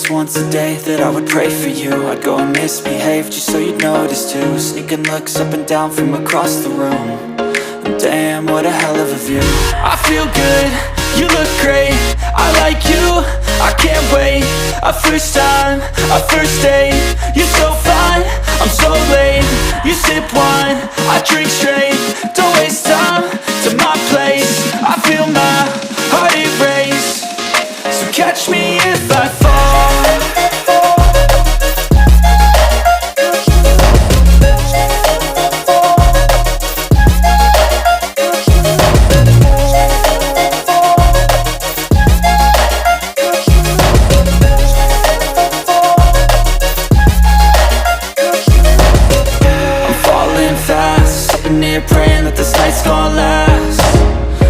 just once a day that I would pray for you. I'd go and misbehave just so you'd notice too. Sneaking looks up and down from across the room. And damn, what a hell of a view. I feel good, you look great, I like you, I can't wait. A first time, a first date, you're so fine, I'm so late. You sip wine, I drink straight, don't waste time to my place. I feel my heart erase, so catch me if I fall. Praying that this night's gonna last.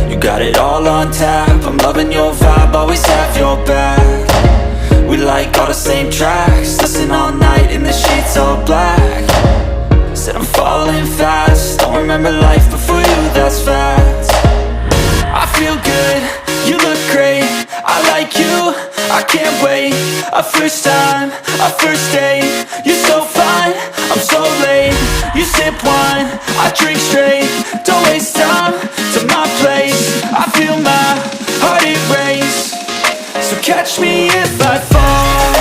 You got it all on tap, I'm loving your vibe, always have your back. We like all the same tracks, listen all night in the sheets all black. Said I'm falling fast, don't remember life before you, that's fact. I feel good, you look great, I like you, I can't wait. A first time, a first date, you're so fine, I'm so late. You sip wine, I drink straight, don't waste time to my place. I feel my heart erase, so catch me if I fall.